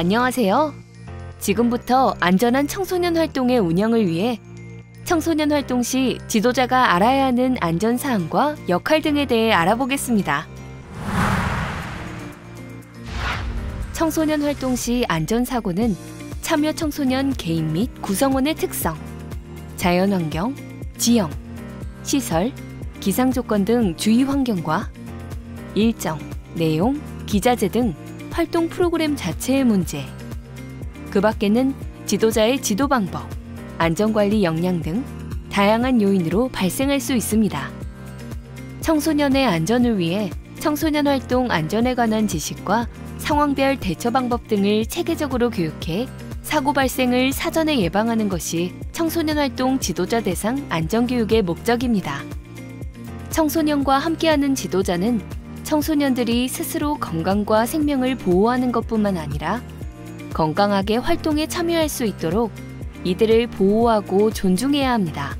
안녕하세요. 지금부터 안전한 청소년 활동의 운영을 위해 청소년 활동 시 지도자가 알아야 하는 안전사항과 역할 등에 대해 알아보겠습니다. 청소년 활동 시 안전사고는 참여 청소년 개인 및 구성원의 특성, 자연환경, 지형, 시설, 기상조건 등 주위 환경과 일정, 내용, 기자재 등 활동 프로그램 자체의 문제, 그 밖에는 지도자의 지도 방법, 안전관리 역량 등 다양한 요인으로 발생할 수 있습니다. 청소년의 안전을 위해 청소년 활동 안전에 관한 지식과 상황별 대처 방법 등을 체계적으로 교육해 사고 발생을 사전에 예방하는 것이 청소년 활동 지도자 대상 안전교육의 목적입니다. 청소년과 함께하는 지도자는 청소년들이 스스로 건강과 생명을 보호하는 것뿐만 아니라 건강하게 활동에 참여할 수 있도록 이들을 보호하고 존중해야 합니다.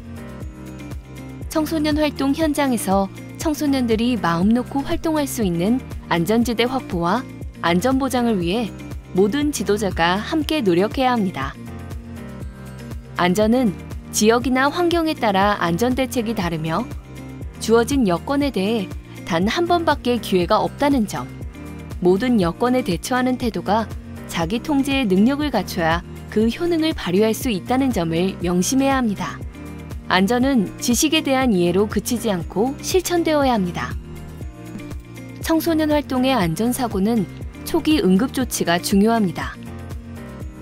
청소년 활동 현장에서 청소년들이 마음 놓고 활동할 수 있는 안전지대 확보와 안전보장을 위해 모든 지도자가 함께 노력해야 합니다. 안전은 지역이나 환경에 따라 안전대책이 다르며 주어진 여건에 대해 단 한 번밖에 기회가 없다는 점, 모든 여건에 대처하는 태도가 자기 통제의 능력을 갖춰야 그 효능을 발휘할 수 있다는 점을 명심해야 합니다. 안전은 지식에 대한 이해로 그치지 않고 실천되어야 합니다. 청소년 활동의 안전사고는 초기 응급조치가 중요합니다.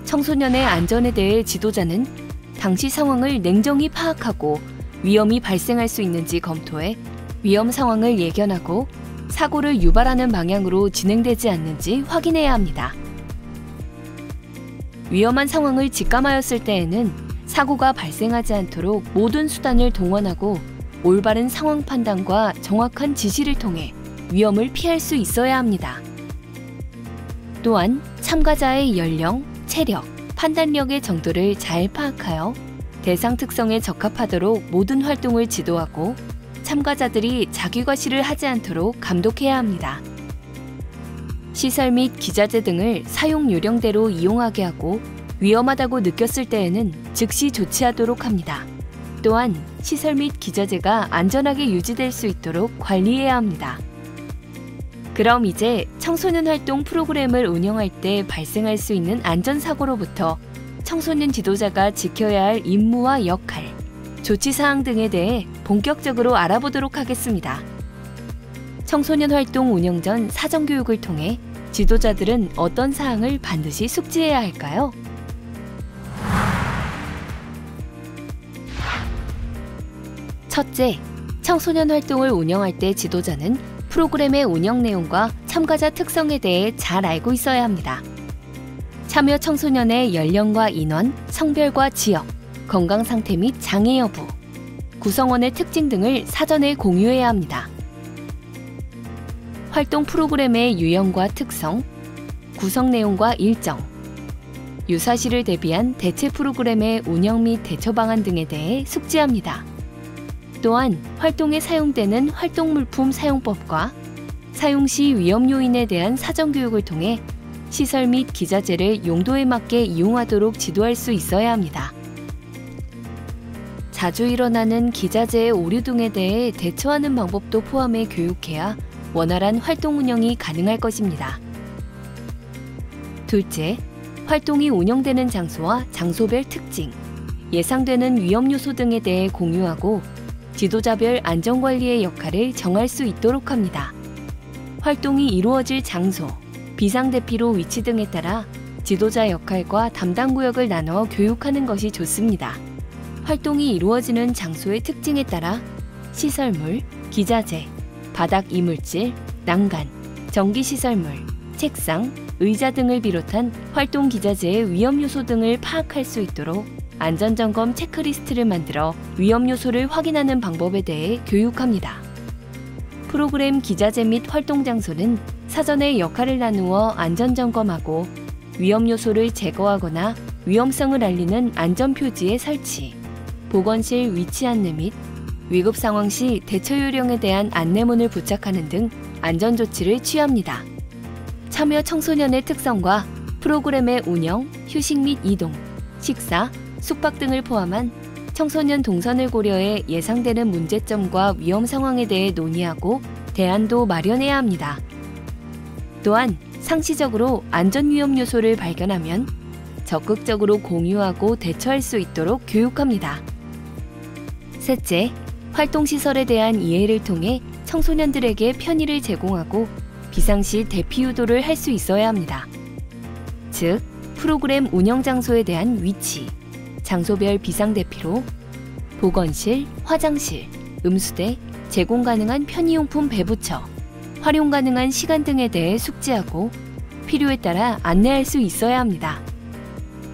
청소년의 안전에 대해 지도자는 당시 상황을 냉정히 파악하고 위험이 발생할 수 있는지 검토해 위험 상황을 예견하고 사고를 유발하는 방향으로 진행되지 않는지 확인해야 합니다. 위험한 상황을 직감하였을 때에는 사고가 발생하지 않도록 모든 수단을 동원하고 올바른 상황 판단과 정확한 지시를 통해 위험을 피할 수 있어야 합니다. 또한 참가자의 연령, 체력, 판단력의 정도를 잘 파악하여 대상 특성에 적합하도록 모든 활동을 지도하고 참가자들이 자기과시를 하지 않도록 감독해야 합니다. 시설 및 기자재 등을 사용 요령대로 이용하게 하고 위험하다고 느꼈을 때에는 즉시 조치하도록 합니다. 또한 시설 및 기자재가 안전하게 유지될 수 있도록 관리해야 합니다. 그럼 이제 청소년 활동 프로그램을 운영할 때 발생할 수 있는 안전사고로부터 청소년 지도자가 지켜야 할 임무와 역할, 조치사항 등에 대해 본격적으로 알아보도록 하겠습니다. 청소년 활동 운영 전 사전교육을 통해 지도자들은 어떤 사항을 반드시 숙지해야 할까요? 첫째, 청소년 활동을 운영할 때 지도자는 프로그램의 운영 내용과 참가자 특성에 대해 잘 알고 있어야 합니다. 참여 청소년의 연령과 인원, 성별과 지역, 건강 상태 및 장애 여부, 구성원의 특징 등을 사전에 공유해야 합니다. 활동 프로그램의 유형과 특성, 구성 내용과 일정, 유사시를 대비한 대체 프로그램의 운영 및 대처 방안 등에 대해 숙지합니다. 또한 활동에 사용되는 활동물품 사용법과 사용 시 위험 요인에 대한 사전 교육을 통해 시설 및 기자재를 용도에 맞게 이용하도록 지도할 수 있어야 합니다. 자주 일어나는 기자재의 오류 등에 대해 대처하는 방법도 포함해 교육해야 원활한 활동 운영이 가능할 것입니다. 둘째, 활동이 운영되는 장소와 장소별 특징, 예상되는 위험 요소 등에 대해 공유하고 지도자별 안전관리의 역할을 정할 수 있도록 합니다. 활동이 이루어질 장소, 비상대피로 위치 등에 따라 지도자 역할과 담당 구역을 나눠 교육하는 것이 좋습니다. 활동이 이루어지는 장소의 특징에 따라 시설물, 기자재, 바닥 이물질, 난간, 전기시설물, 책상, 의자 등을 비롯한 활동 기자재의 위험 요소 등을 파악할 수 있도록 안전점검 체크리스트를 만들어 위험 요소를 확인하는 방법에 대해 교육합니다. 프로그램 기자재 및 활동 장소는 사전에 역할을 나누어 안전점검하고 위험 요소를 제거하거나 위험성을 알리는 안전표지의 설치, 보건실 위치 안내 및 위급 상황 시 대처 요령에 대한 안내문을 부착하는 등 안전조치를 취합니다. 참여 청소년의 특성과 프로그램의 운영, 휴식 및 이동, 식사, 숙박 등을 포함한 청소년 동선을 고려해 예상되는 문제점과 위험 상황에 대해 논의하고 대안도 마련해야 합니다. 또한 상시적으로 안전위험 요소를 발견하면 적극적으로 공유하고 대처할 수 있도록 교육합니다. 셋째, 활동시설에 대한 이해를 통해 청소년들에게 편의를 제공하고 비상시 대피 유도를 할 수 있어야 합니다. 즉, 프로그램 운영 장소에 대한 위치, 장소별 비상대피로 보건실, 화장실, 음수대, 제공 가능한 편의용품 배부처, 활용 가능한 시간 등에 대해 숙지하고 필요에 따라 안내할 수 있어야 합니다.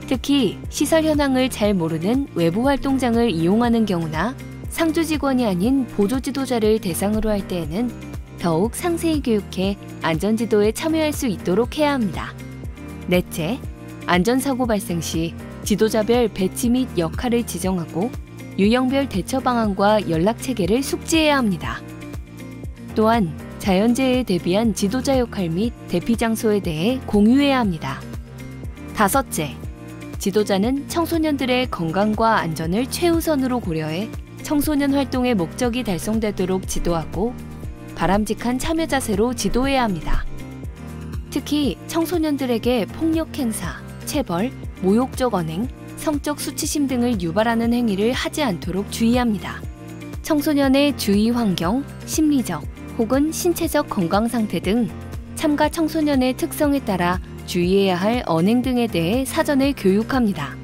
특히 시설 현황을 잘 모르는 외부 활동장을 이용하는 경우나 상주 직원이 아닌 보조 지도자를 대상으로 할 때에는 더욱 상세히 교육해 안전지도에 참여할 수 있도록 해야 합니다. 넷째, 안전사고 발생 시 지도자별 배치 및 역할을 지정하고 유형별 대처 방안과 연락체계를 숙지해야 합니다. 또한 자연재해에 대비한 지도자 역할 및 대피 장소에 대해 공유해야 합니다. 다섯째, 지도자는 청소년들의 건강과 안전을 최우선으로 고려해 청소년 활동의 목적이 달성되도록 지도하고 바람직한 참여 자세로 지도해야 합니다. 특히 청소년들에게 폭력 행사, 체벌, 모욕적 언행, 성적 수치심 등을 유발하는 행위를 하지 않도록 주의합니다. 청소년의 주위 환경, 심리적 혹은 신체적 건강 상태 등 참가 청소년의 특성에 따라 주의해야 할 언행 등에 대해 사전에 교육합니다.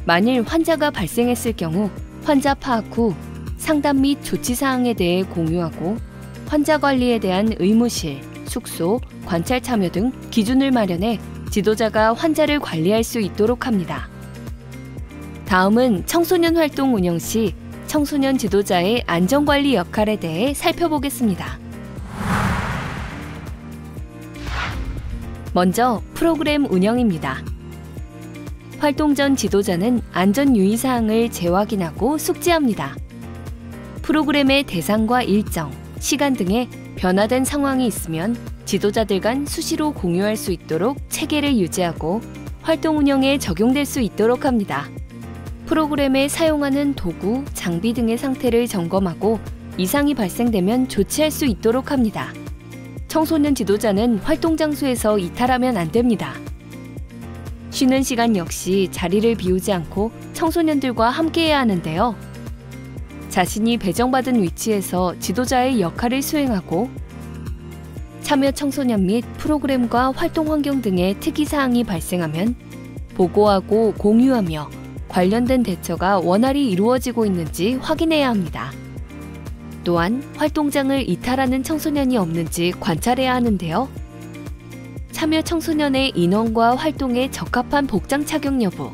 만일 환자가 발생했을 경우 환자 파악 후 상담 및 조치 사항에 대해 공유하고 환자 관리에 대한 의무실, 숙소, 관찰 참여 등 기준을 마련해 지도자가 환자를 관리할 수 있도록 합니다. 다음은 청소년 활동 운영 시 청소년 지도자의 안전관리 역할에 대해 살펴보겠습니다. 먼저 프로그램 운영입니다. 활동 전 지도자는 안전 유의사항을 재확인하고 숙지합니다. 프로그램의 대상과 일정, 시간 등의 변화된 상황이 있으면 지도자들 간 수시로 공유할 수 있도록 체계를 유지하고 활동 운영에 적용될 수 있도록 합니다. 프로그램에 사용하는 도구, 장비 등의 상태를 점검하고 이상이 발생되면 조치할 수 있도록 합니다. 청소년 지도자는 활동 장소에서 이탈하면 안 됩니다. 쉬는 시간 역시 자리를 비우지 않고 청소년들과 함께해야 하는데요. 자신이 배정받은 위치에서 지도자의 역할을 수행하고 참여 청소년 및 프로그램과 활동 환경 등의 특이사항이 발생하면 보고하고 공유하며 관련된 대처가 원활히 이루어지고 있는지 확인해야 합니다. 또한 활동장을 이탈하는 청소년이 없는지 관찰해야 하는데요. 참여 청소년의 인원과 활동에 적합한 복장 착용 여부,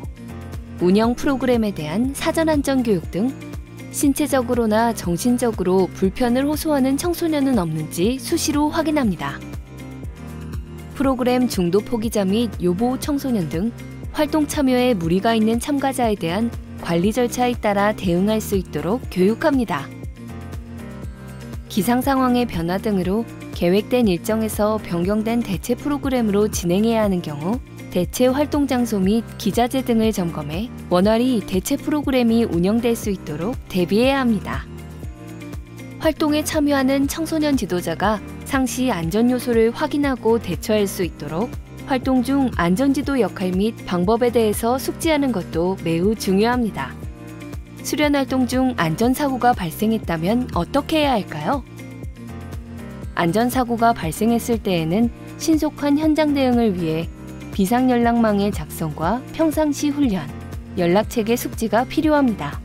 운영 프로그램에 대한 사전 안전 교육 등 신체적으로나 정신적으로 불편을 호소하는 청소년은 없는지 수시로 확인합니다. 프로그램 중도 포기자 및 요보 청소년 등 활동 참여에 무리가 있는 참가자에 대한 관리 절차에 따라 대응할 수 있도록 교육합니다. 기상 상황의 변화 등으로 계획된 일정에서 변경된 대체 프로그램으로 진행해야 하는 경우 대체 활동 장소 및 기자재 등을 점검해 원활히 대체 프로그램이 운영될 수 있도록 대비해야 합니다. 활동에 참여하는 청소년 지도자가 상시 안전 요소를 확인하고 대처할 수 있도록 활동 중 안전지도 역할 및 방법에 대해서 숙지하는 것도 매우 중요합니다. 수련 활동 중 안전사고가 발생했다면 어떻게 해야 할까요? 안전사고가 발생했을 때에는 신속한 현장 대응을 위해 비상연락망의 작성과 평상시 훈련, 연락체계 숙지가 필요합니다.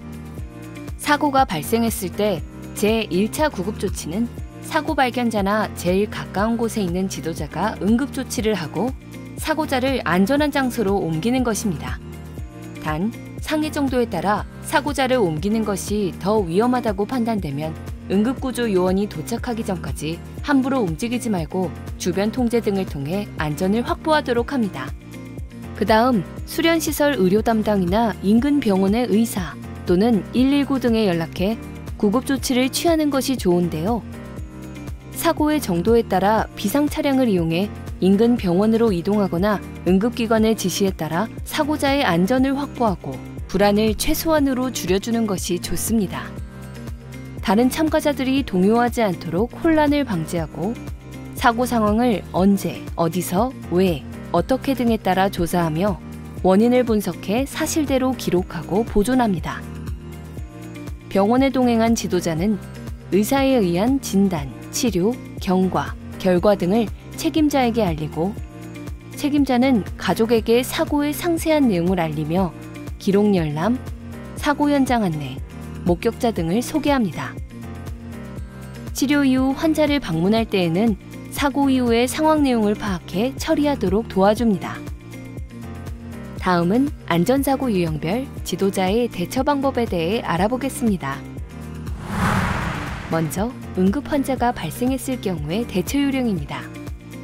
사고가 발생했을 때 제1차 구급조치는 사고 발견자나 제일 가까운 곳에 있는 지도자가 응급조치를 하고 사고자를 안전한 장소로 옮기는 것입니다. 단, 상해 정도에 따라 사고자를 옮기는 것이 더 위험하다고 판단되면 응급구조 요원이 도착하기 전까지 함부로 움직이지 말고 주변 통제 등을 통해 안전을 확보하도록 합니다. 그 다음 수련시설 의료 담당이나 인근 병원의 의사 또는 119 등에 연락해 구급조치를 취하는 것이 좋은데요. 사고의 정도에 따라 비상 차량을 이용해 인근 병원으로 이동하거나 응급기관의 지시에 따라 사고자의 안전을 확보하고 불안을 최소한으로 줄여주는 것이 좋습니다. 다른 참가자들이 동요하지 않도록 혼란을 방지하고 사고 상황을 언제, 어디서, 왜, 어떻게 등에 따라 조사하며 원인을 분석해 사실대로 기록하고 보존합니다. 병원에 동행한 지도자는 의사에 의한 진단, 치료, 경과, 결과 등을 책임자에게 알리고 책임자는 가족에게 사고의 상세한 내용을 알리며 기록 열람, 사고 현장 안내, 목격자 등을 소개합니다. 치료 이후 환자를 방문할 때에는 사고 이후의 상황 내용을 파악해 처리하도록 도와줍니다. 다음은 안전사고 유형별 지도자의 대처 방법에 대해 알아보겠습니다. 먼저 응급환자가 발생했을 경우의 대처 요령입니다.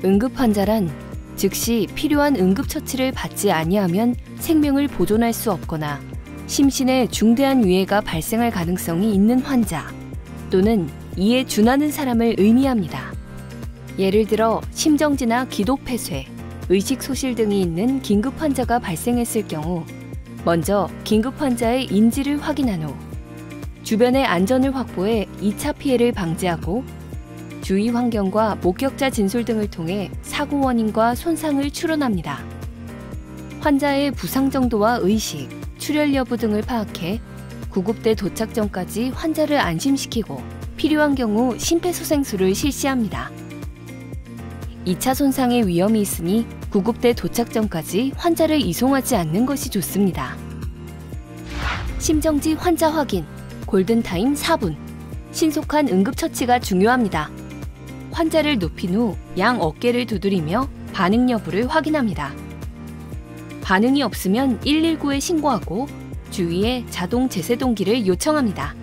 응급환자란 즉시 필요한 응급처치를 받지 아니하면 생명을 보존할 수 없거나 심신에 중대한 위해가 발생할 가능성이 있는 환자 또는 이에 준하는 사람을 의미합니다. 예를 들어 심정지나 기도폐쇄, 의식소실 등이 있는 긴급환자가 발생했을 경우 먼저 긴급환자의 인지를 확인한 후 주변의 안전을 확보해 2차 피해를 방지하고 주위 환경과 목격자 진술 등을 통해 사고 원인과 손상을 추론합니다. 환자의 부상 정도와 의식, 출혈 여부 등을 파악해 구급대 도착 전까지 환자를 안심시키고 필요한 경우 심폐소생술을 실시합니다. 2차 손상의 위험이 있으니 구급대 도착 전까지 환자를 이송하지 않는 것이 좋습니다. 심정지 환자 확인, 골든타임 4분, 신속한 응급처치가 중요합니다. 환자를 눕힌 후 양 어깨를 두드리며 반응 여부를 확인합니다. 반응이 없으면 119에 신고하고 주위에 자동 제세동기를 요청합니다.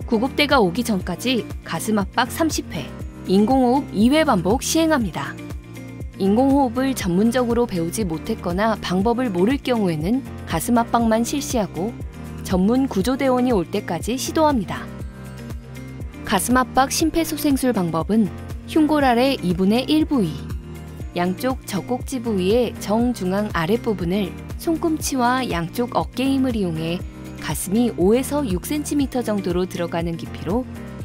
구급대가 오기 전까지 가슴 압박 30회, 인공호흡 2회 반복 시행합니다. 인공호흡을 전문적으로 배우지 못했거나 방법을 모를 경우에는 가슴 압박만 실시하고 전문 구조대원이 올 때까지 시도합니다. 가슴 압박 심폐소생술 방법은 흉골 아래 2분의 1 부위, 양쪽 젖꼭지 부위의 정중앙 아랫부분을 손꿈치와 양쪽 어깨 힘을 이용해 가슴이 5에서 6cm 정도로 들어가는 깊이로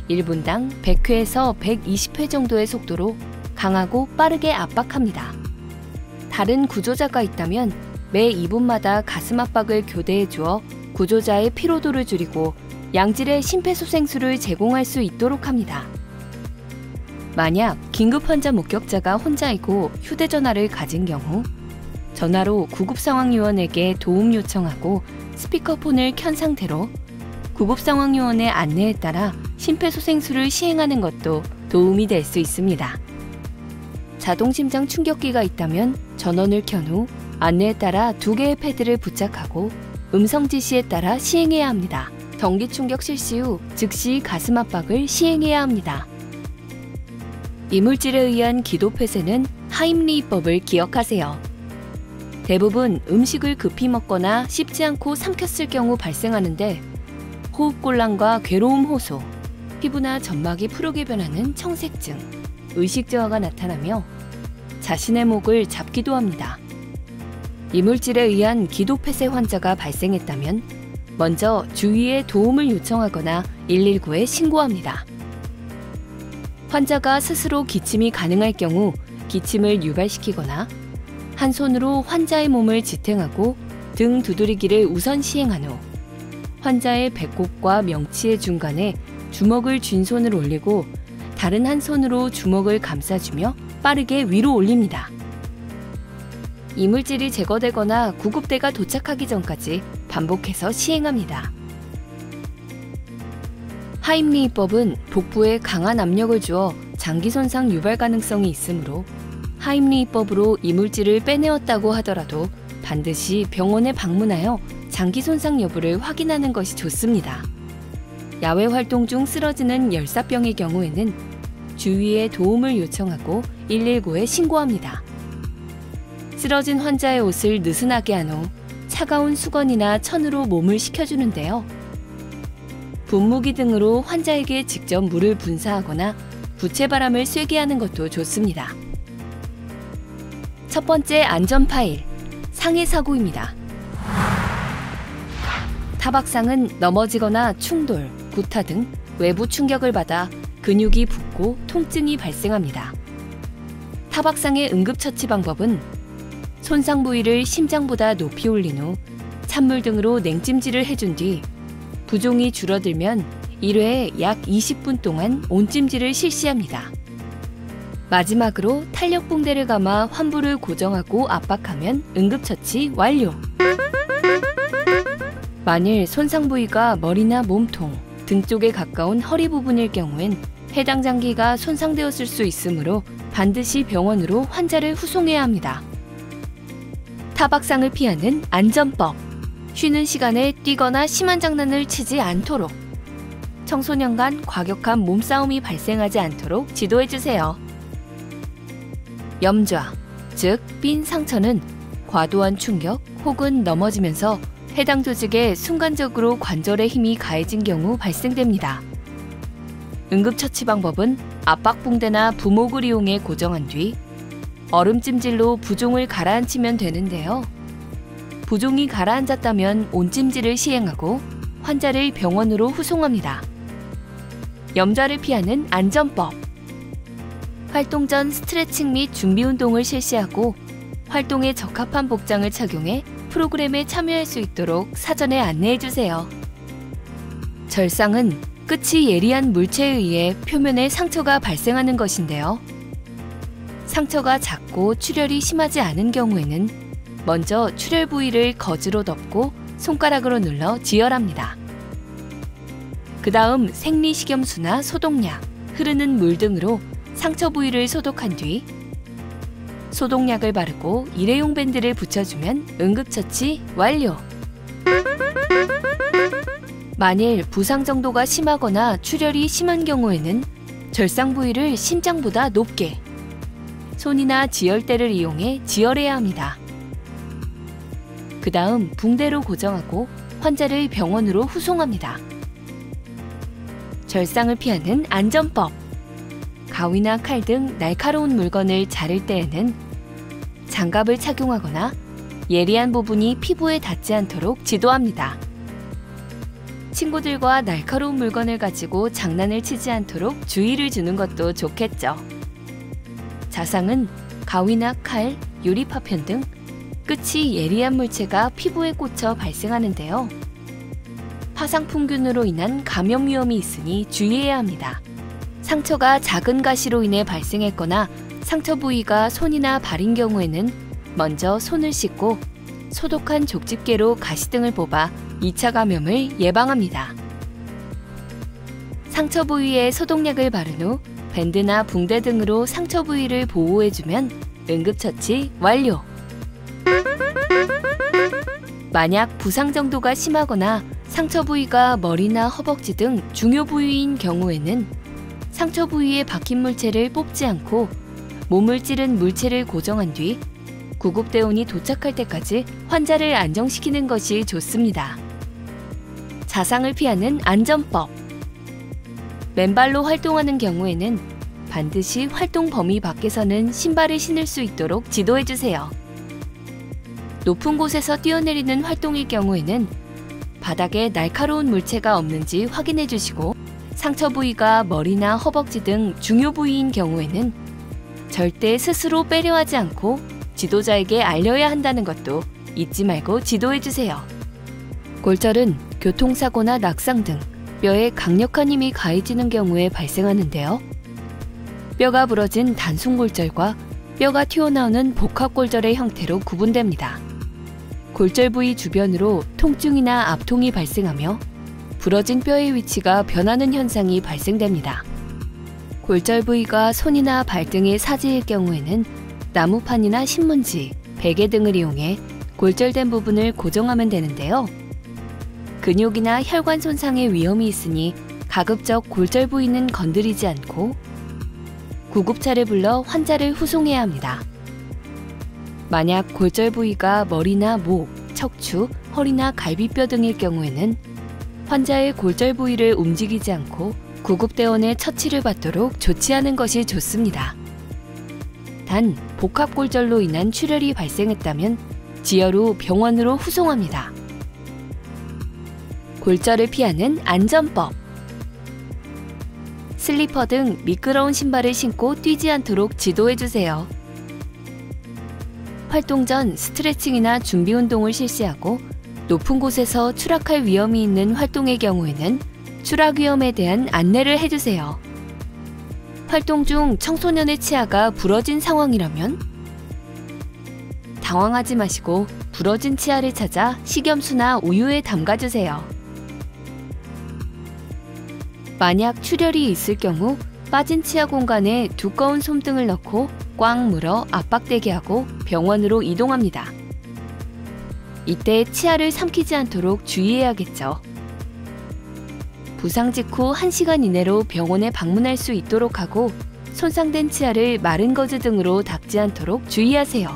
1분당 100회에서 120회 정도의 속도로 강하고 빠르게 압박합니다. 다른 구조자가 있다면 매 2분마다 가슴 압박을 교대해 주어 구조자의 피로도를 줄이고 양질의 심폐소생술을 제공할 수 있도록 합니다. 만약 긴급환자 목격자가 혼자이고 휴대전화를 가진 경우 전화로 구급상황요원에게 도움 요청하고 스피커폰을 켠 상태로 구급상황요원의 안내에 따라 심폐소생술을 시행하는 것도 도움이 될 수 있습니다. 자동심장 충격기가 있다면 전원을 켠 후 안내에 따라 2개의 패드를 부착하고 음성 지시에 따라 시행해야 합니다. 전기 충격 실시 후 즉시 가슴 압박을 시행해야 합니다. 이물질에 의한 기도폐쇄는 하임리히법을 기억하세요. 대부분 음식을 급히 먹거나 씹지 않고 삼켰을 경우 발생하는데 호흡곤란과 괴로움 호소, 피부나 점막이 푸르게 변하는 청색증, 의식저하가 나타나며 자신의 목을 잡기도 합니다. 이물질에 의한 기도폐쇄 환자가 발생했다면 먼저 주위에 도움을 요청하거나 119에 신고합니다. 환자가 스스로 기침이 가능할 경우 기침을 유발시키거나 한 손으로 환자의 몸을 지탱하고 등 두드리기를 우선 시행한 후 환자의 배꼽과 명치의 중간에 주먹을 쥔 손을 올리고 다른 한 손으로 주먹을 감싸주며 빠르게 위로 올립니다. 이물질이 제거되거나 구급대가 도착하기 전까지 반복해서 시행합니다. 하임리히법은 복부에 강한 압력을 주어 장기 손상 유발 가능성이 있으므로 하임리히법으로 이물질을 빼내었다고 하더라도 반드시 병원에 방문하여 장기 손상 여부를 확인하는 것이 좋습니다. 야외 활동 중 쓰러지는 열사병의 경우에는 주위에 도움을 요청하고 119에 신고합니다. 쓰러진 환자의 옷을 느슨하게 한 후 차가운 수건이나 천으로 몸을 식혀주는데요. 분무기 등으로 환자에게 직접 물을 분사하거나 부채바람을 쐬게 하는 것도 좋습니다. 첫 번째 안전 파일, 상해 사고입니다. 타박상은 넘어지거나 충돌, 구타 등 외부 충격을 받아 근육이 붓고 통증이 발생합니다. 타박상의 응급처치 방법은 손상 부위를 심장보다 높이 올린 후 찬물 등으로 냉찜질을 해준 뒤 부종이 줄어들면 1회에 약 20분 동안 온찜질을 실시합니다. 마지막으로 탄력 붕대를 감아 환부를 고정하고 압박하면 응급처치 완료! 만일 손상 부위가 머리나 몸통, 등 쪽에 가까운 허리 부분일 경우엔 해당 장기가 손상되었을 수 있으므로 반드시 병원으로 환자를 후송해야 합니다. 타박상을 피하는 안전법. 쉬는 시간에 뛰거나 심한 장난을 치지 않도록. 청소년 간 과격한 몸싸움이 발생하지 않도록 지도해주세요. 염좌, 즉 삔 상처는 과도한 충격 혹은 넘어지면서 해당 조직에 순간적으로 관절에 힘이 가해진 경우 발생됩니다. 응급처치 방법은 압박붕대나 부목을 이용해 고정한 뒤 얼음찜질로 부종을 가라앉히면 되는데요. 부종이 가라앉았다면 온찜질을 시행하고 환자를 병원으로 후송합니다. 염좌를 피하는 안전법. 활동 전 스트레칭 및 준비 운동을 실시하고 활동에 적합한 복장을 착용해 프로그램에 참여할 수 있도록 사전에 안내해주세요. 절상은 끝이 예리한 물체에 의해 표면에 상처가 발생하는 것인데요. 상처가 작고 출혈이 심하지 않은 경우에는 먼저 출혈 부위를 거즈로 덮고 손가락으로 눌러 지혈합니다. 그 다음 생리식염수나 소독약, 흐르는 물 등으로 상처 부위를 소독한 뒤 소독약을 바르고 일회용 밴드를 붙여주면 응급처치 완료! 만일 부상 정도가 심하거나 출혈이 심한 경우에는 절상 부위를 심장보다 높게, 손이나 지혈대를 이용해 지혈해야 합니다. 그 다음 붕대로 고정하고 환자를 병원으로 후송합니다. 절상을 피하는 안전법. 가위나 칼 등 날카로운 물건을 자를 때에는 장갑을 착용하거나 예리한 부분이 피부에 닿지 않도록 지도합니다. 친구들과 날카로운 물건을 가지고 장난을 치지 않도록 주의를 주는 것도 좋겠죠. 자상은 가위나 칼, 유리파편 등 끝이 예리한 물체가 피부에 꽂혀 발생하는데요. 파상풍균으로 인한 감염 위험이 있으니 주의해야 합니다. 상처가 작은 가시로 인해 발생했거나 상처 부위가 손이나 발인 경우에는 먼저 손을 씻고 소독한 족집게로 가시 등을 뽑아 2차 감염을 예방합니다. 상처 부위에 소독약을 바른 후 밴드나 붕대 등으로 상처 부위를 보호해주면 응급처치 완료! 만약 부상 정도가 심하거나 상처 부위가 머리나 허벅지 등 중요 부위인 경우에는 상처 부위에 박힌 물체를 뽑지 않고 몸을 찌른 물체를 고정한 뒤 구급대원이 도착할 때까지 환자를 안정시키는 것이 좋습니다. 자상을 피하는 안전법. 맨발로 활동하는 경우에는 반드시 활동 범위 밖에서는 신발을 신을 수 있도록 지도해주세요. 높은 곳에서 뛰어내리는 활동일 경우에는 바닥에 날카로운 물체가 없는지 확인해 주시고 상처 부위가 머리나 허벅지 등 중요 부위인 경우에는 절대 스스로 빼려 하지 않고 지도자에게 알려야 한다는 것도 잊지 말고 지도해 주세요. 골절은 교통사고나 낙상 등 뼈에 강력한 힘이 가해지는 경우에 발생하는데요. 뼈가 부러진 단순골절과 뼈가 튀어나오는 복합골절의 형태로 구분됩니다. 골절 부위 주변으로 통증이나 압통이 발생하며 부러진 뼈의 위치가 변하는 현상이 발생됩니다. 골절 부위가 손이나 발등의 사지일 경우에는 나무판이나 신문지, 베개 등을 이용해 골절된 부분을 고정하면 되는데요. 근육이나 혈관 손상의 위험이 있으니 가급적 골절 부위는 건드리지 않고 구급차를 불러 환자를 후송해야 합니다. 만약 골절 부위가 머리나 목, 척추, 허리나 갈비뼈 등일 경우에는 환자의 골절 부위를 움직이지 않고 구급대원의 처치를 받도록 조치하는 것이 좋습니다. 단, 복합골절로 인한 출혈이 발생했다면 지혈 후 병원으로 후송합니다. 골절을 피하는 안전법. 슬리퍼 등 미끄러운 신발을 신고 뛰지 않도록 지도해주세요. 활동 전 스트레칭이나 준비 운동을 실시하고 높은 곳에서 추락할 위험이 있는 활동의 경우에는 추락 위험에 대한 안내를 해주세요. 활동 중 청소년의 치아가 부러진 상황이라면 당황하지 마시고 부러진 치아를 찾아 식염수나 우유에 담가주세요. 만약 출혈이 있을 경우 빠진 치아 공간에 두꺼운 솜등을 넣고 꽉 물어 압박되게 하고 병원으로 이동합니다. 이때 치아를 삼키지 않도록 주의해야겠죠. 부상 직후 1시간 이내로 병원에 방문할 수 있도록 하고 손상된 치아를 마른 거즈 등으로 닦지 않도록 주의하세요.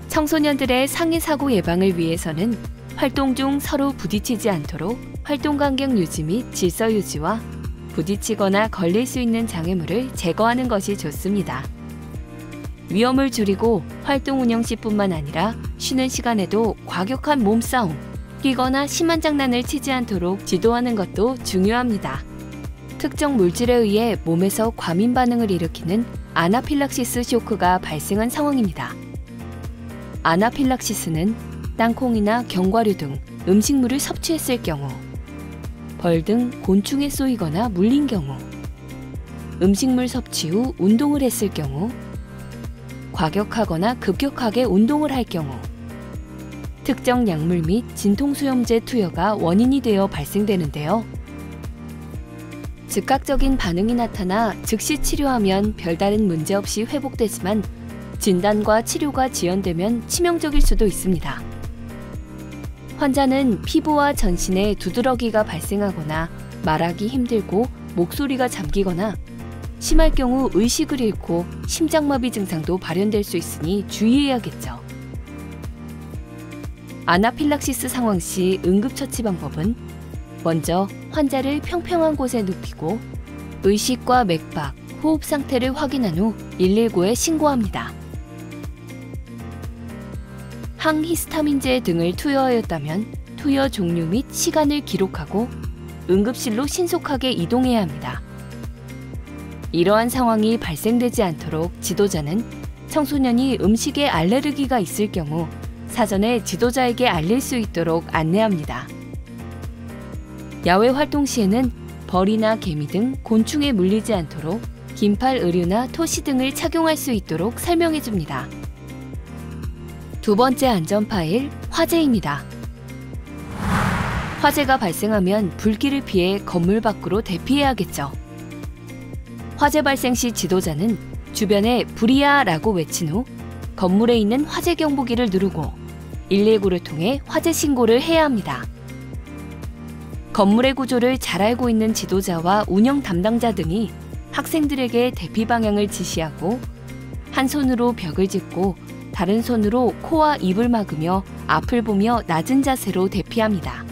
청소년들의 상해 사고 예방을 위해서는 활동 중 서로 부딪히지 않도록 활동 간격 유지 및 질서 유지와 부딪히거나 걸릴 수 있는 장애물을 제거하는 것이 좋습니다. 위험을 줄이고 활동 운영 시뿐만 아니라 쉬는 시간에도 과격한 몸싸움, 뛰거나 심한 장난을 치지 않도록 지도하는 것도 중요합니다. 특정 물질에 의해 몸에서 과민 반응을 일으키는 아나필락시스 쇼크가 발생한 상황입니다. 아나필락시스는 땅콩이나 견과류 등 음식물을 섭취했을 경우, 벌 등 곤충에 쏘이거나 물린 경우, 음식물 섭취 후 운동을 했을 경우, 과격하거나 급격하게 운동을 할 경우, 특정 약물 및 진통수염제 투여가 원인이 되어 발생되는데요. 즉각적인 반응이 나타나 즉시 치료하면 별다른 문제 없이 회복되지만 진단과 치료가 지연되면 치명적일 수도 있습니다. 환자는 피부와 전신에 두드러기가 발생하거나 말하기 힘들고 목소리가 잠기거나 심할 경우 의식을 잃고 심장마비 증상도 발현될 수 있으니 주의해야겠죠. 아나필락시스 상황 시 응급처치 방법은 먼저 환자를 평평한 곳에 눕히고 의식과 맥박, 호흡 상태를 확인한 후 119에 신고합니다. 항히스타민제 등을 투여하였다면 투여 종류 및 시간을 기록하고 응급실로 신속하게 이동해야 합니다. 이러한 상황이 발생되지 않도록 지도자는 청소년이 음식에 알레르기가 있을 경우 사전에 지도자에게 알릴 수 있도록 안내합니다. 야외 활동 시에는 벌이나 개미 등 곤충에 물리지 않도록 긴팔 의류나 토시 등을 착용할 수 있도록 설명해 줍니다. 두 번째 안전 파일, 화재입니다. 화재가 발생하면 불길을 피해 건물 밖으로 대피해야겠죠. 화재 발생 시 지도자는 주변에 불이야 라고 외친 후 건물에 있는 화재 경보기를 누르고 119를 통해 화재 신고를 해야 합니다. 건물의 구조를 잘 알고 있는 지도자와 운영 담당자 등이 학생들에게 대피 방향을 지시하고 한 손으로 벽을 짚고 다른 손으로 코와 입을 막으며 앞을 보며 낮은 자세로 대피합니다.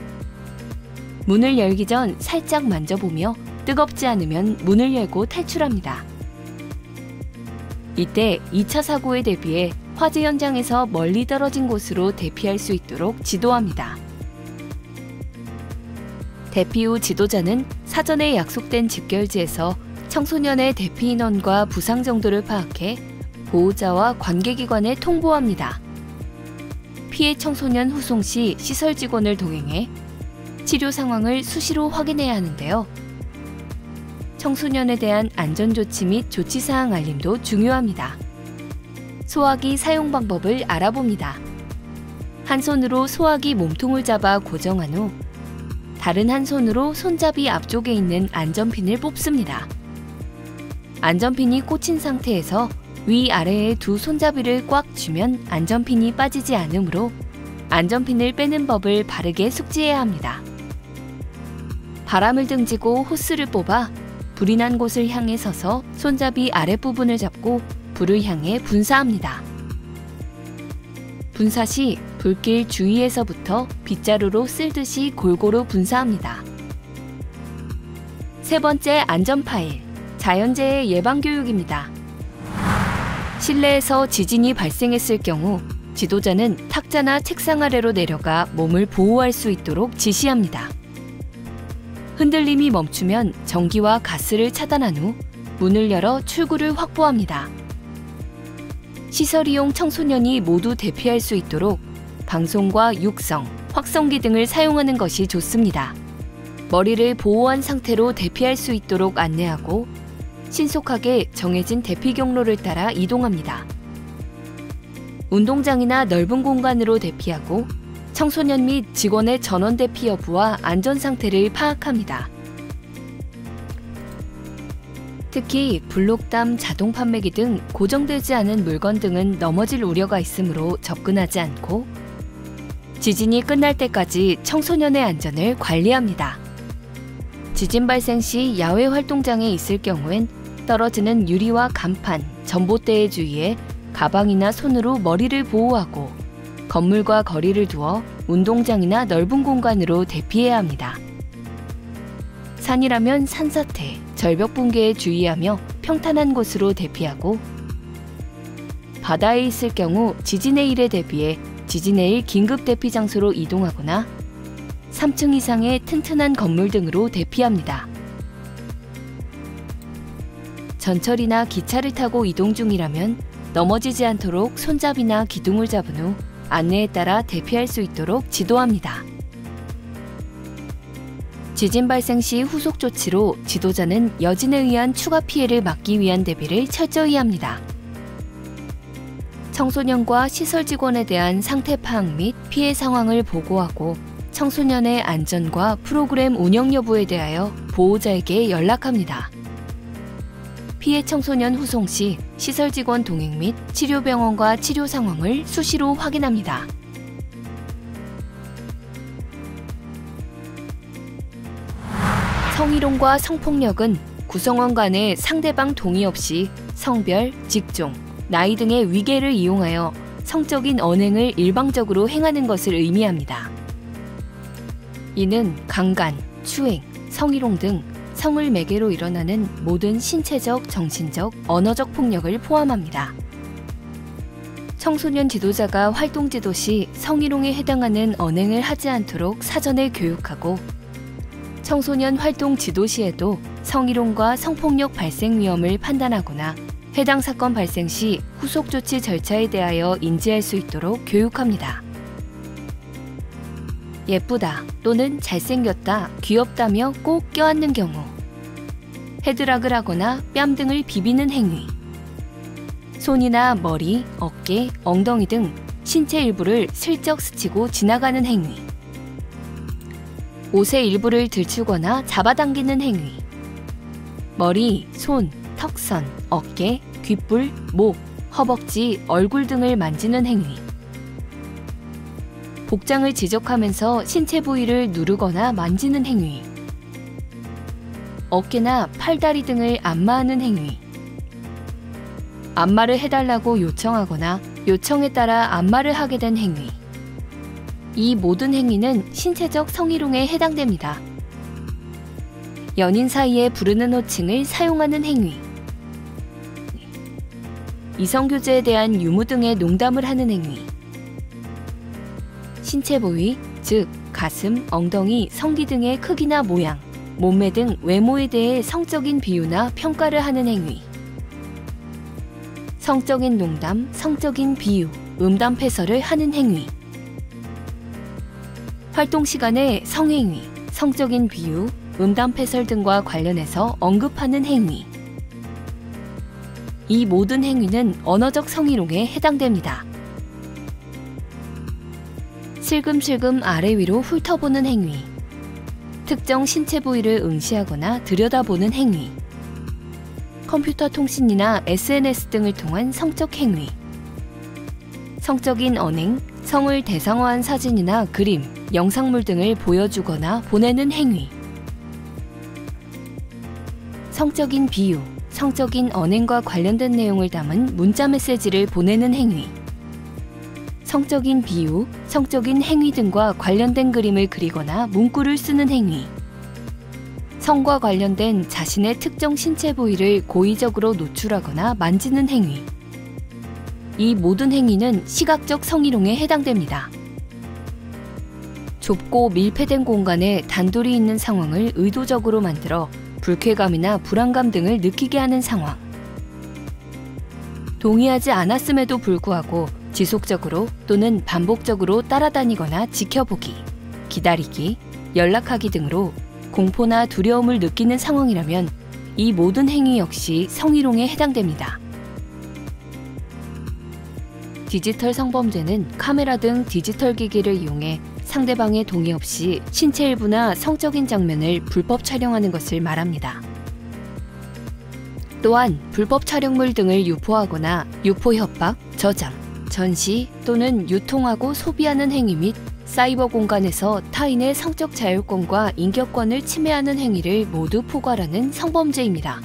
문을 열기 전 살짝 만져보며 뜨겁지 않으면 문을 열고 탈출합니다. 이때 2차 사고에 대비해 화재 현장에서 멀리 떨어진 곳으로 대피할 수 있도록 지도합니다. 대피 후 지도자는 사전에 약속된 집결지에서 청소년의 대피 인원과 부상 정도를 파악해 보호자와 관계기관에 통보합니다. 피해 청소년 후송 시 시설 직원을 동행해 치료 상황을 수시로 확인해야 하는데요. 청소년에 대한 안전조치 및 조치사항 알림도 중요합니다. 소화기 사용 방법을 알아봅니다. 한 손으로 소화기 몸통을 잡아 고정한 후 다른 한 손으로 손잡이 앞쪽에 있는 안전핀을 뽑습니다. 안전핀이 꽂힌 상태에서 위아래의 두 손잡이를 꽉 쥐면 안전핀이 빠지지 않으므로 안전핀을 빼는 법을 바르게 숙지해야 합니다. 바람을 등지고 호스를 뽑아 불이 난 곳을 향해 서서 손잡이 아랫부분을 잡고 불을 향해 분사합니다. 분사 시 불길 주위에서부터 빗자루로 쓸듯이 골고루 분사합니다. 세 번째 안전 파일, 자연재해 예방 교육입니다. 실내에서 지진이 발생했을 경우 지도자는 탁자나 책상 아래로 내려가 몸을 보호할 수 있도록 지시합니다. 흔들림이 멈추면 전기와 가스를 차단한 후 문을 열어 출구를 확보합니다. 시설 이용 청소년이 모두 대피할 수 있도록 방송과 육성, 확성기 등을 사용하는 것이 좋습니다. 머리를 보호한 상태로 대피할 수 있도록 안내하고 신속하게 정해진 대피 경로를 따라 이동합니다. 운동장이나 넓은 공간으로 대피하고 청소년 및 직원의 전원 대피 여부와 안전 상태를 파악합니다. 특히 블록담, 자동 판매기 등 고정되지 않은 물건 등은 넘어질 우려가 있으므로 접근하지 않고 지진이 끝날 때까지 청소년의 안전을 관리합니다. 지진 발생 시 야외 활동장에 있을 경우엔 떨어지는 유리와 간판, 전봇대에 주의해 가방이나 손으로 머리를 보호하고 건물과 거리를 두어 운동장이나 넓은 공간으로 대피해야 합니다. 산이라면 산사태, 절벽 붕괴에 주의하며 평탄한 곳으로 대피하고 바다에 있을 경우 지진의 일에 대비해 지진의 일 긴급 대피 장소로 이동하거나 3층 이상의 튼튼한 건물 등으로 대피합니다. 전철이나 기차를 타고 이동 중이라면 넘어지지 않도록 손잡이나 기둥을 잡은 후 안내에 따라 대피할 수 있도록 지도합니다. 지진 발생 시 후속 조치로 지도자는 여진에 의한 추가 피해를 막기 위한 대비를 철저히 합니다. 청소년과 시설 직원에 대한 상태 파악 및 피해 상황을 보고하고 청소년의 안전과 프로그램 운영 여부에 대하여 보호자에게 연락합니다. 피해 청소년 후송 시 시설 직원 동행 및 치료병원과 치료 상황을 수시로 확인합니다. 성희롱과 성폭력은 구성원 간의 상대방 동의 없이 성별, 직종, 나이 등의 위계를 이용하여 성적인 언행을 일방적으로 행하는 것을 의미합니다. 이는 강간, 추행, 성희롱 등 성을 매개로 일어나는 모든 신체적, 정신적, 언어적 폭력을 포함합니다. 청소년 지도자가 활동 지도 시 성희롱에 해당하는 언행을 하지 않도록 사전에 교육하고 청소년 활동 지도 시에도 성희롱과 성폭력 발생 위험을 판단하거나 해당 사건 발생 시 후속 조치 절차에 대하여 인지할 수 있도록 교육합니다. 예쁘다 또는 잘생겼다, 귀엽다며 꼭 껴안는 경우, 헤드락을 하거나 뺨 등을 비비는 행위, 손이나 머리, 어깨, 엉덩이 등 신체 일부를 슬쩍 스치고 지나가는 행위, 옷의 일부를 들추거나 잡아당기는 행위, 머리, 손, 턱선, 어깨, 귓불, 목, 허벅지, 얼굴 등을 만지는 행위, 복장을 지적하면서 신체 부위를 누르거나 만지는 행위, 어깨나 팔다리 등을 안마하는 행위, 안마를 해달라고 요청하거나 요청에 따라 안마를 하게 된 행위. 이 모든 행위는 신체적 성희롱에 해당됩니다. 연인 사이에 부르는 호칭을 사용하는 행위, 이성교제에 대한 유무 등의 농담을 하는 행위, 신체 부위, 즉 가슴, 엉덩이, 성기 등의 크기나 모양, 몸매 등 외모에 대해 성적인 비유나 평가를 하는 행위, 성적인 농담, 성적인 비유, 음담패설을 하는 행위, 활동 시간에 성행위, 성적인 비유, 음담패설 등과 관련해서 언급하는 행위. 이 모든 행위는 언어적 성희롱에 해당됩니다. 슬금슬금 아래 위로 훑어보는 행위, 특정 신체 부위를 응시하거나 들여다보는 행위, 컴퓨터 통신이나 SNS 등을 통한 성적 행위, 성적인 언행, 성을 대상화한 사진이나 그림, 영상물 등을 보여주거나 보내는 행위, 성적인 비유, 성적인 언행과 관련된 내용을 담은 문자 메시지를 보내는 행위, 성적인 비유, 성적인 행위 등과 관련된 그림을 그리거나 문구를 쓰는 행위, 성과 관련된 자신의 특정 신체 부위를 고의적으로 노출하거나 만지는 행위. 이 모든 행위는 시각적 성희롱에 해당됩니다. 좁고 밀폐된 공간에 단둘이 있는 상황을 의도적으로 만들어 불쾌감이나 불안감 등을 느끼게 하는 상황. 동의하지 않았음에도 불구하고 지속적으로 또는 반복적으로 따라다니거나 지켜보기, 기다리기, 연락하기 등으로 공포나 두려움을 느끼는 상황이라면 이 모든 행위 역시 성희롱에 해당됩니다. 디지털 성범죄는 카메라 등 디지털 기기를 이용해 상대방의 동의 없이 신체 일부나 성적인 장면을 불법 촬영하는 것을 말합니다. 또한 불법 촬영물 등을 유포하거나 유포 협박, 저장, 전시 또는 유통하고 소비하는 행위 및 사이버 공간에서 타인의 성적 자율권과 인격권을 침해하는 행위를 모두 포괄하는 성범죄입니다.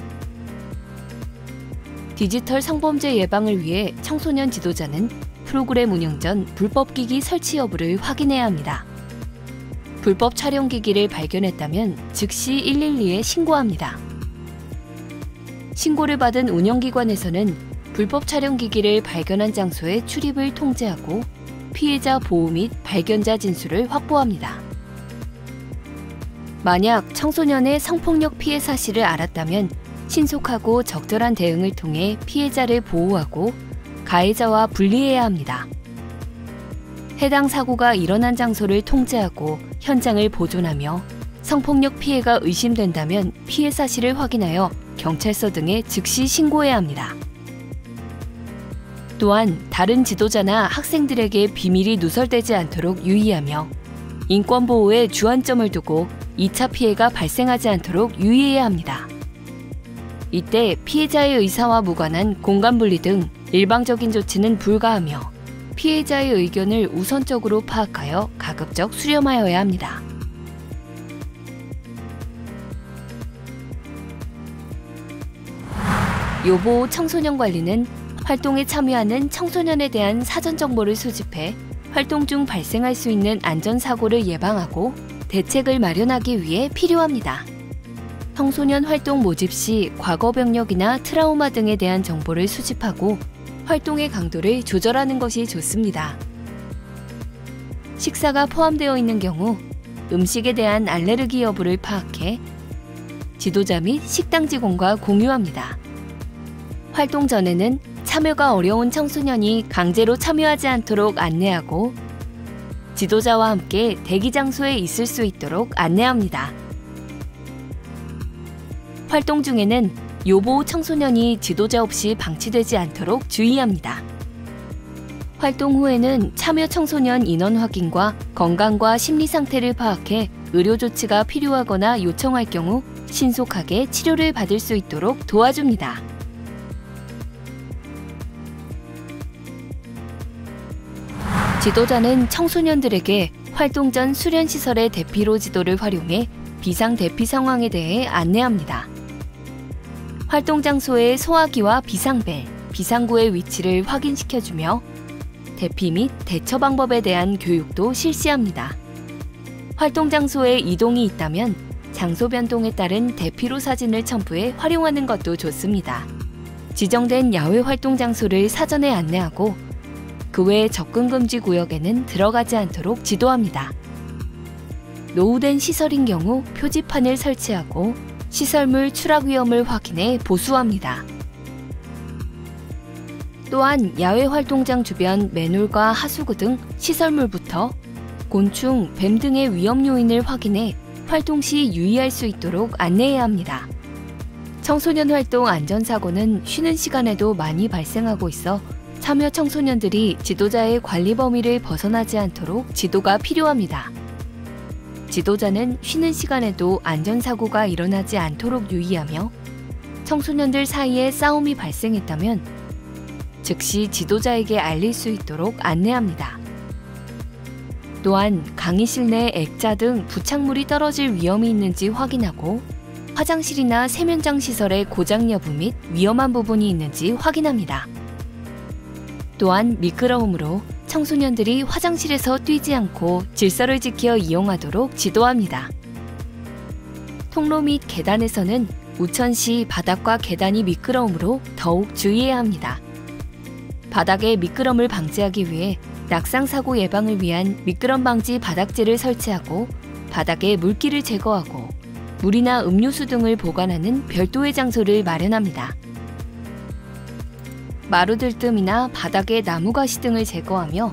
디지털 성범죄 예방을 위해 청소년 지도자는 프로그램 운영 전 불법 기기 설치 여부를 확인해야 합니다. 불법 촬영 기기를 발견했다면 즉시 112에 신고합니다. 신고를 받은 운영기관에서는 불법 촬영 기기를 발견한 장소의 출입을 통제하고 피해자 보호 및 발견자 진술을 확보합니다. 만약 청소년의 성폭력 피해 사실을 알았다면 신속하고 적절한 대응을 통해 피해자를 보호하고 가해자와 분리해야 합니다. 해당 사고가 일어난 장소를 통제하고 현장을 보존하며 성폭력 피해가 의심된다면 피해 사실을 확인하여 경찰서 등에 즉시 신고해야 합니다. 또한 다른 지도자나 학생들에게 비밀이 누설되지 않도록 유의하며 인권 보호에 주안점을 두고 2차 피해가 발생하지 않도록 유의해야 합니다. 이때 피해자의 의사와 무관한 공간분리 등 일방적인 조치는 불가하며 피해자의 의견을 우선적으로 파악하여 가급적 수렴하여야 합니다. 요보 청소년 관리는 활동에 참여하는 청소년에 대한 사전 정보를 수집해 활동 중 발생할 수 있는 안전사고를 예방하고 대책을 마련하기 위해 필요합니다. 청소년 활동 모집 시 과거 병력이나 트라우마 등에 대한 정보를 수집하고 활동의 강도를 조절하는 것이 좋습니다. 식사가 포함되어 있는 경우 음식에 대한 알레르기 여부를 파악해 지도자 및 식당 직원과 공유합니다. 활동 전에는 참여가 어려운 청소년이 강제로 참여하지 않도록 안내하고 지도자와 함께 대기 장소에 있을 수 있도록 안내합니다. 활동 중에는 요보 청소년이 지도자 없이 방치되지 않도록 주의합니다. 활동 후에는 참여 청소년 인원 확인과 건강과 심리 상태를 파악해 의료 조치가 필요하거나 요청할 경우 신속하게 치료를 받을 수 있도록 도와줍니다. 지도자는 청소년들에게 활동 전 수련시설의 대피로 지도를 활용해 비상 대피 상황에 대해 안내합니다. 활동 장소의 소화기와 비상벨, 비상구의 위치를 확인시켜주며 대피 및 대처 방법에 대한 교육도 실시합니다. 활동 장소에 이동이 있다면 장소 변동에 따른 대피로 사진을 첨부해 활용하는 것도 좋습니다. 지정된 야외 활동 장소를 사전에 안내하고 그 외 접근 금지 구역에는 들어가지 않도록 지도합니다. 노후된 시설인 경우 표지판을 설치하고 시설물 추락 위험을 확인해 보수합니다. 또한 야외 활동장 주변 맨홀과 하수구 등 시설물부터 곤충, 뱀 등의 위험 요인을 확인해 활동 시 유의할 수 있도록 안내해야 합니다. 청소년 활동 안전사고는 쉬는 시간에도 많이 발생하고 있어 참여 청소년들이 지도자의 관리 범위를 벗어나지 않도록 지도가 필요합니다. 지도자는 쉬는 시간에도 안전사고가 일어나지 않도록 유의하며 청소년들 사이에 싸움이 발생했다면 즉시 지도자에게 알릴 수 있도록 안내합니다. 또한 강의실 내 액자 등 부착물이 떨어질 위험이 있는지 확인하고 화장실이나 세면장 시설의 고장 여부 및 위험한 부분이 있는지 확인합니다. 또한 미끄러움으로 청소년들이 화장실에서 뛰지 않고 질서를 지켜 이용하도록 지도합니다. 통로 및 계단에서는 우천 시 바닥과 계단이 미끄러우므로 더욱 주의해야 합니다. 바닥의 미끄럼을 방지하기 위해 낙상 사고 예방을 위한 미끄럼 방지 바닥재를 설치하고 바닥에 물기를 제거하고 물이나 음료수 등을 보관하는 별도의 장소를 마련합니다. 마루들뜸이나 바닥의 나무가시 등을 제거하며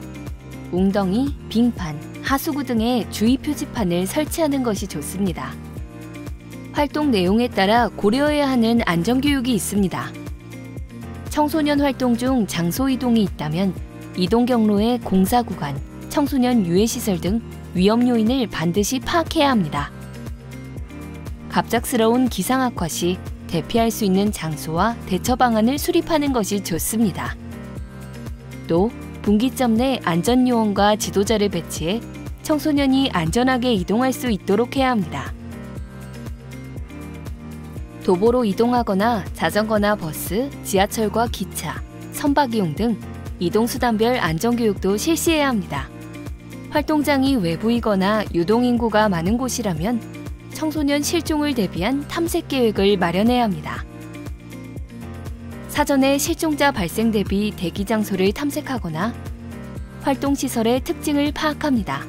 웅덩이, 빙판, 하수구 등의 주의 표지판을 설치하는 것이 좋습니다. 활동 내용에 따라 고려해야 하는 안전교육이 있습니다. 청소년 활동 중 장소 이동이 있다면 이동 경로의 공사 구간, 청소년 유해시설 등 위험 요인을 반드시 파악해야 합니다. 갑작스러운 기상 악화 시 대피할 수 있는 장소와 대처 방안을 수립하는 것이 좋습니다. 또 분기점 내 안전요원과 지도자를 배치해 청소년이 안전하게 이동할 수 있도록 해야 합니다. 도보로 이동하거나 자전거나 버스, 지하철과 기차, 선박이용 등 이동수단별 안전교육도 실시해야 합니다. 활동장이 외부이거나 유동인구가 많은 곳이라면 청소년 실종을 대비한 탐색 계획을 마련해야 합니다. 사전에 실종자 발생 대비 대기 장소를 탐색하거나 활동시설의 특징을 파악합니다.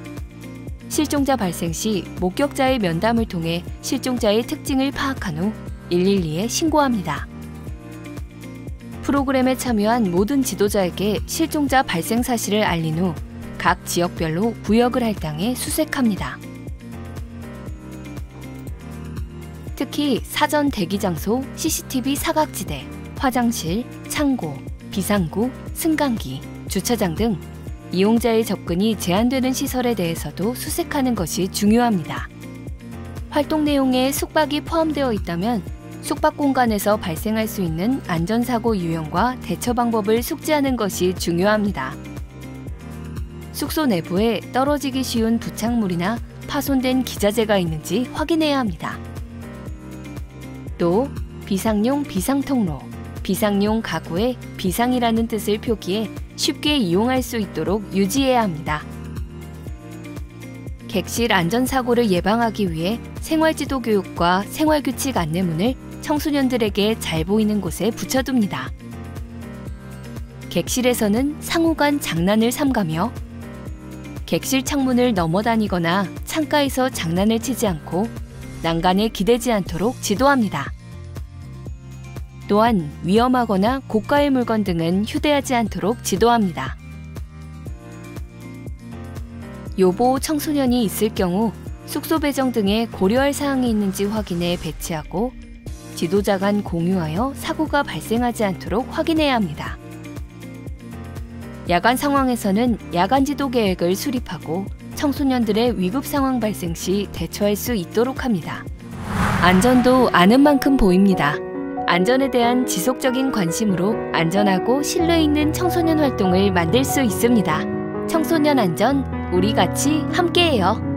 실종자 발생 시 목격자의 면담을 통해 실종자의 특징을 파악한 후 112에 신고합니다. 프로그램에 참여한 모든 지도자에게 실종자 발생 사실을 알린 후 각 지역별로 구역을 할당해 수색합니다. 특히 사전 대기 장소, CCTV 사각지대, 화장실, 창고, 비상구, 승강기, 주차장 등 이용자의 접근이 제한되는 시설에 대해서도 수색하는 것이 중요합니다. 활동 내용에 숙박이 포함되어 있다면 숙박 공간에서 발생할 수 있는 안전사고 유형과 대처 방법을 숙지하는 것이 중요합니다. 숙소 내부에 떨어지기 쉬운 부착물이나 파손된 기자재가 있는지 확인해야 합니다. 또 비상용 비상통로, 비상용 가구에 비상이라는 뜻을 표기해 쉽게 이용할 수 있도록 유지해야 합니다. 객실 안전사고를 예방하기 위해 생활지도 교육과 생활규칙 안내문을 청소년들에게 잘 보이는 곳에 붙여둡니다. 객실에서는 상호간 장난을 삼가며 객실 창문을 넘어다니거나 창가에서 장난을 치지 않고 난간에 기대지 않도록 지도합니다. 또한 위험하거나 고가의 물건 등은 휴대하지 않도록 지도합니다. 요보 청소년이 있을 경우 숙소 배정 등에 고려할 사항이 있는지 확인해 배치하고 지도자 간 공유하여 사고가 발생하지 않도록 확인해야 합니다. 야간 상황에서는 야간 지도 계획을 수립하고 청소년들의 위급 상황 발생 시 대처할 수 있도록 합니다. 안전도 아는 만큼 보입니다. 안전에 대한 지속적인 관심으로 안전하고 신뢰 있는 청소년 활동을 만들 수 있습니다. 청소년 안전, 우리 같이 함께해요.